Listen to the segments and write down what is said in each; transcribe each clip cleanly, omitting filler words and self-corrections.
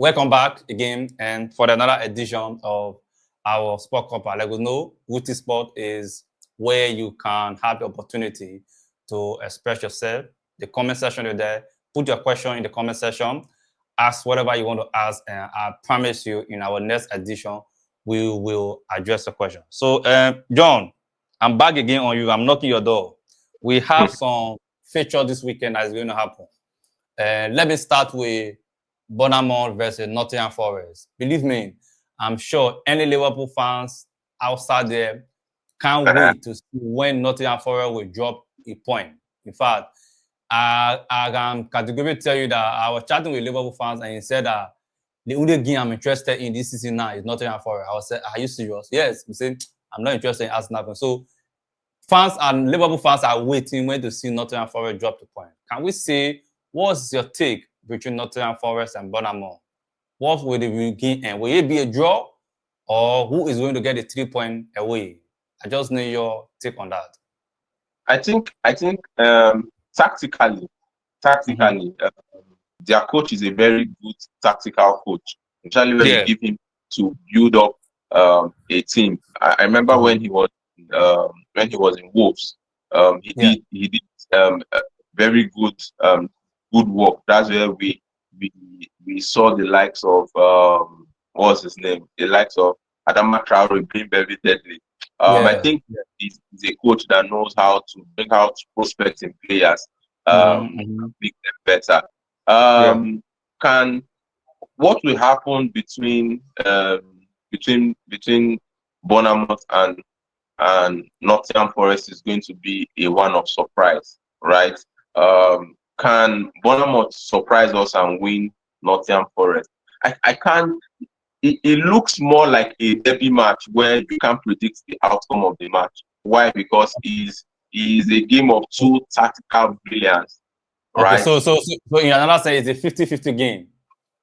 Welcome back again, and for another edition of our Sport Copper. Let us know Wooty Sport is where you can have the opportunity to express yourself. The comment section is there. Put your question in the comment section. Ask whatever you want to ask, and I promise you, in our next edition, we will address the question. So, John, I'm back again on you. I'm knocking your door. We have some feature this weekend that is going to happen. Let me start with Bournemouth versus Nottingham Forest. Believe me, I'm sure any Liverpool fans outside there can't wait to see when Nottingham Forest will drop a point. In fact, I can categorically tell you that I was chatting with Liverpool fans and he said that the only game I'm interested in this season now is Nottingham Forest. I was saying, are you serious? Yes. He said, I'm not interested in Arsenal. So fans and Liverpool fans are waiting when to see Nottingham Forest drop the point. Can we say, what's your take between Nottingham Forest and Bournemouth? What will the game end? Will it be a draw, or who is going to get the 3 point away? I just need your take on that. I think tactically, their coach is a very good tactical coach, especially when you give him to build up a team. I remember when he was in Wolves, he did very good work. That's where we saw the likes of what's his name? The likes of Adama Traore being very deadly. I think he's a coach that knows how to bring out prospecting players, make them better. What will happen between Bournemouth and Nottingham Forest is going to be a one of surprise, right? Can Bournemouth surprise us and win Nottingham Forest? I can't. It looks more like a derby match where you can't predict the outcome of the match. Why? Because it's a game of two tactical brilliance, right? Okay, so in another sense, it's a 50-50 game.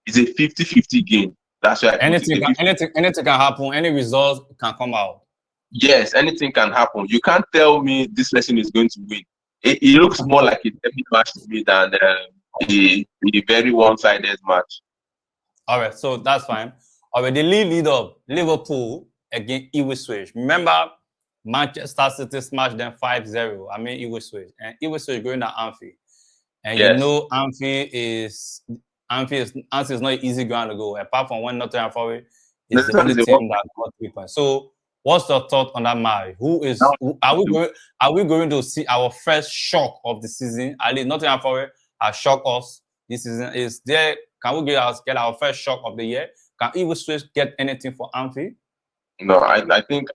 It's a 50-50 game. That's why anything can happen. Any result can come out. Yes, anything can happen. You can't tell me this person is going to win. It looks more like a derby match to me than a very one-sided match. All right, so that's fine. All right, the lead up Liverpool against Ipswich. Remember, Manchester City smashed them 5-0. I mean, Ipswich. And Ipswich going to Anfield. And you know Anfield is not an easy ground to go, apart from when Nottingham Forest is the only team that got 3 points. So what's your thought on that match? Are we going to see our first shock of the season? At least Nottingham Forest has shocked us this season. Can we get our first shock of the year? Can Ipswich get anything for Anfield? No, I think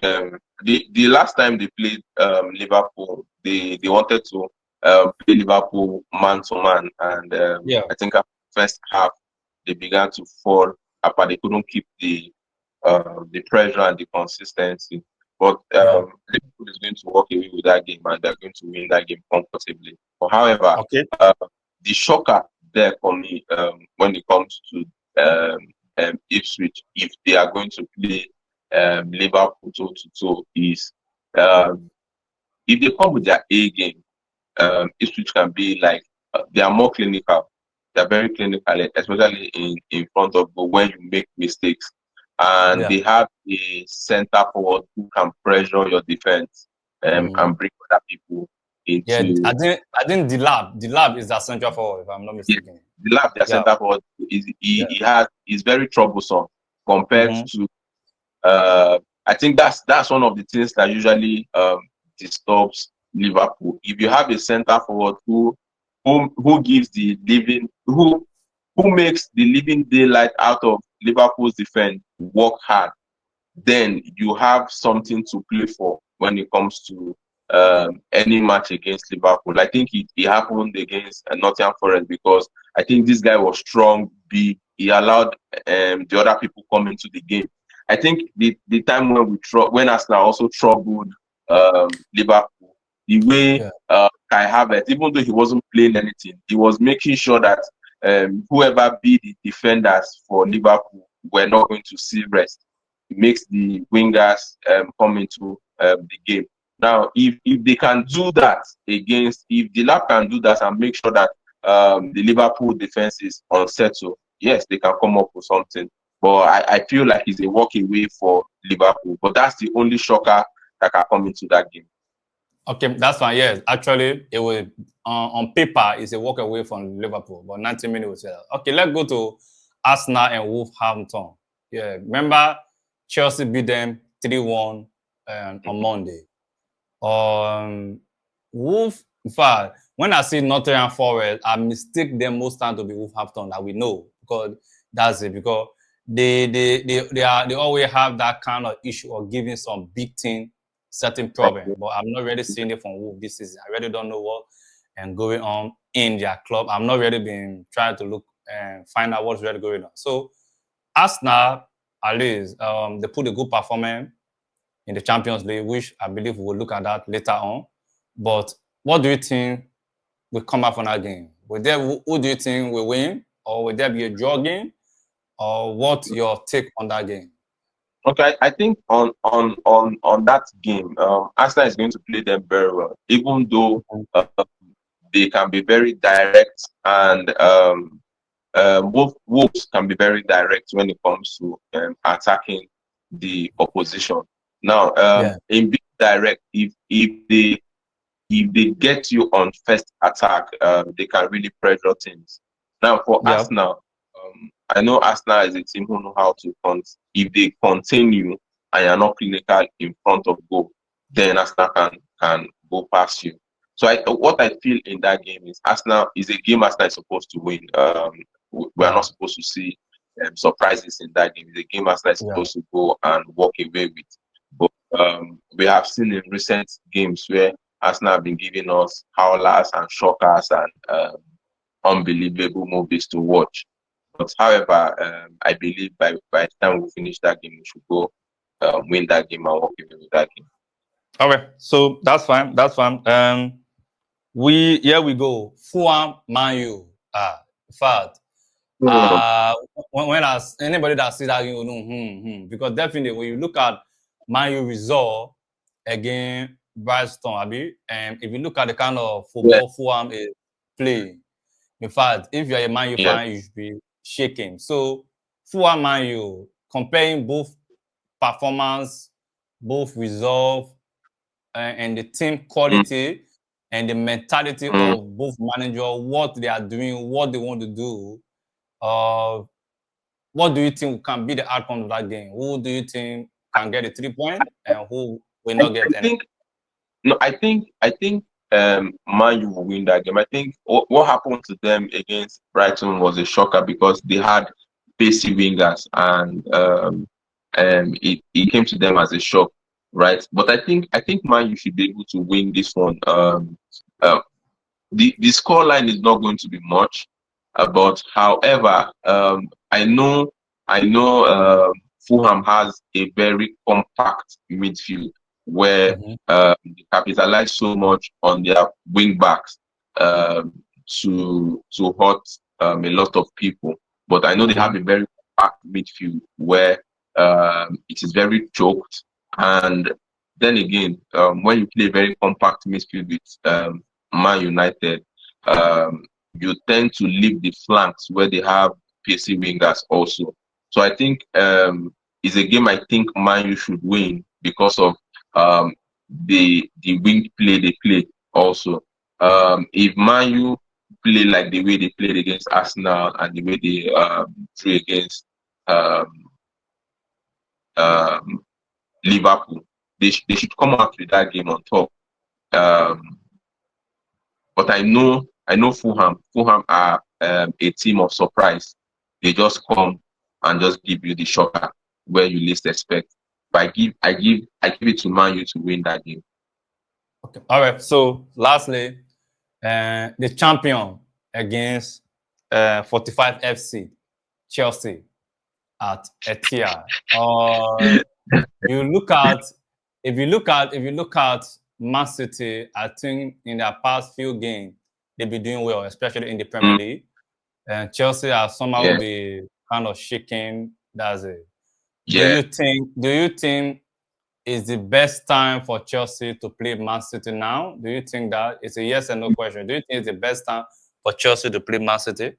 the last time they played Liverpool, they wanted to play Liverpool man to man, and I think after the first half they began to fall apart. They couldn't keep the pressure and the consistency. But Liverpool is going to walk away with that game, and they're going to win that game comfortably. But however, the shocker there for me when it comes to Ipswich, if they are going to play Liverpool toe-to-toe, is if they come with their A game, Ipswich can be like they are more clinical. They're very clinical, especially in front of goal when you make mistakes. And they have a center forward who can pressure your defense and bring other people into. Yeah, I think the lab is that central forward, if I'm not mistaken. The lab, their center forward is very troublesome compared to. I think that's one of the things that usually disturbs Liverpool. If you have a center forward who gives the living who makes the living daylight out of Liverpool's defense work hard, then you have something to play for when it comes to any match against Liverpool. I think it happened against Nottingham Forest because I think this guy was strong, big. He allowed the other people come into the game. I think the time when Arsenal also troubled Liverpool, the way Kai Havertz, even though he wasn't playing anything, he was making sure that whoever be the defenders for Liverpool were not going to see rest. It makes the wingers come into the game. Now, if they can do that if the lab can do that and make sure that the Liverpool defense is unsettled, yes, they can come up with something. But I feel like it's a walk away for Liverpool. But that's the only shocker that can come into that game. Okay, that's fine. Yes, actually, it will on paper it's a walk away from Liverpool, but 90 minutes will tell. Okay, let's go to Arsenal and Wolverhampton. Yeah, remember Chelsea beat them 3-1 on Monday. Wolf, in fact, when I see Nottingham Forest, I mistake them most time to be Wolverhampton that we know because that's it. Because they always have that kind of issue of giving some big team certain problem. Okay. But I'm not really seeing it from Wolf this season. I really don't know what and going on in their club. I'm not really been trying to look and find out what's really going on. So Arsenal, at least, they put a good performance in the Champions League, which I believe we'll look at that later on. But what do you think will come out from that game? Who do you think will win? Or will there be a draw game? Or what's your take on that game? Okay, I think on that game, Arsenal is going to play them very well, even though they can be very direct, and both Wolves can be very direct when it comes to attacking the opposition. Now, in being direct, if they get you on first attack, they can really pressure teams. Now, for Arsenal, I know Arsenal is a team who know how to if they contain you and you're not clinical in front of goal, then Arsenal can go past you. So what I feel in that game is Arsenal is a game Arsenal is supposed to win. We are not supposed to see surprises in that game. It's a game Arsenal is supposed to go and walk away with. But we have seen in recent games where Arsenal have been giving us howlers and shockers and unbelievable movies to watch. But however, I believe by the time we finish that game, we should go win that game and walk away with that game. All right, so that's fine. That's fine. Here we go. Fulham, Man U. In fact, when anybody that sees that game will know, because definitely when you look at Man U result against Brighton, and if you look at the kind of football Fulham is playing, in fact, if you're a Man U fan, you should be shaking. So Fulham, Man U, comparing both performance, both resolve, and the team quality and the mentality of both managers, what they are doing, what they want to do. What do you think can be the outcome of that game? Who do you think can get the 3 points and who will not get any? I think Man U will win that game. I think what happened to them against Brighton was a shocker because they had pacey wingers and it came to them as a shock, right? But I think Man U should be able to win this one. The score line is not going to be much, but however, I know Fulham has a very compact midfield where they capitalize so much on their wing backs to hurt a lot of people. But I know they have a very compact midfield where it is very choked. And then again, when you play very compact midfield with Man United, you tend to leave the flanks where they have pacey wingers also. So I think it's a game I think Man U should win because of the wing play they play also. If Man U play like the way they played against Arsenal and the way they drew against um, um, Liverpool, they should come out with that game on top. But I know Fulham. Fulham are a team of surprise. They just come and just give you the shocker where you least expect. But I give it to Man U to win that game. Okay. All right. So lastly, the champion against 45 FC Chelsea at Etihad. If you look at Man City, I think in their past few games they've been doing well, especially in the Premier League. And Chelsea are somehow be kind of shaking. That's it. Yeah. Do you think is the best time for Chelsea to play Man City now? Do you think that it's a yes or no question? Do you think it's the best time for Chelsea to play Man City?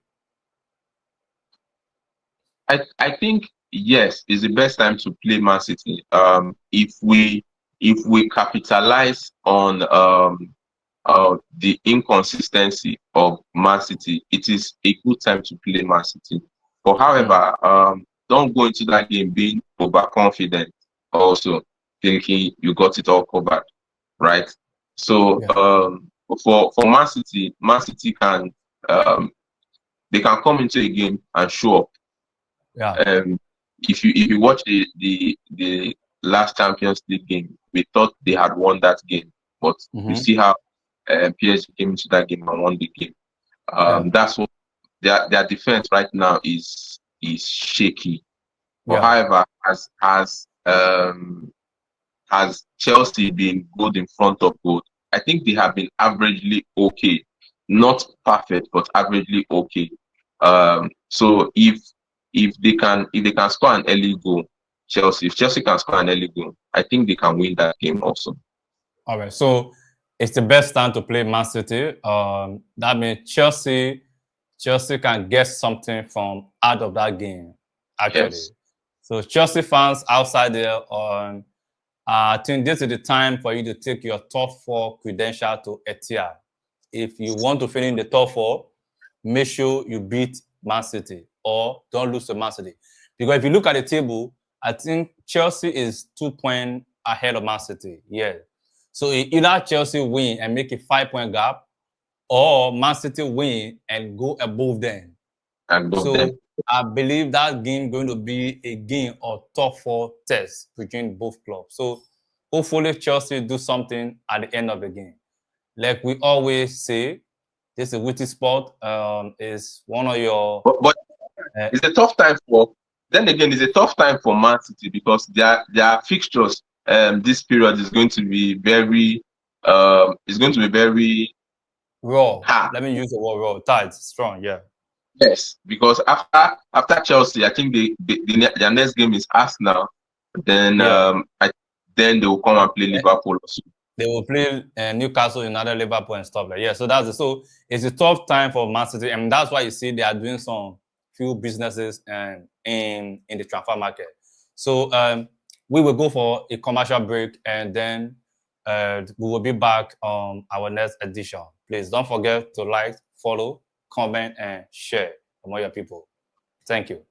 I think yes, it's the best time to play Man City. If we capitalize on the inconsistency of Man City, it is a good time to play Man City. But however, don't go into that game being overconfident, also thinking you got it all covered, right? So for Man City can they can come into a game and show up. Yeah. If you watch the last Champions League game, we thought they had won that game, but you see how PSG came into that game and won the game. That's what their defense right now is shaky. But however, has Chelsea been good in front of goal? I think they have been averagely okay, not perfect, but averagely okay. So if they can score an early goal, if Chelsea can score an early goal, I think they can win that game also. All right. So it's the best time to play Man City. That means Chelsea can get something from out of that game, actually. Yes. So Chelsea fans outside there, I think this is the time for you to take your top 4 credential to Etihad. If you want to finish in the top 4, make sure you beat Man City or don't lose to Man City. Because if you look at the table, I think Chelsea is 2 points ahead of Man City. Yeah. So either Chelsea win and make a 5-point gap, or Man City win and go above them. I believe that game going to be a game of top 4 test between both clubs. So hopefully Chelsea do something at the end of the game. Like we always say, this is Witty Sport. Is one of your. But it's a tough time for. Then again, it's a tough time for Man City because their fixtures this period is going to be very raw. hard. Let me use the word raw. Tight, strong, yeah. Yes, because after Chelsea, I think their next game is Arsenal. Then then they will come and play Liverpool also. They will play Newcastle, United, Liverpool, and stuff like that. Yeah. So so it's a tough time for Man City, and that's why you see they are doing some few businesses in the transfer market. So we will go for a commercial break, and then we will be back on our next edition. Please don't forget to like, follow, comment, and share among your people. Thank you.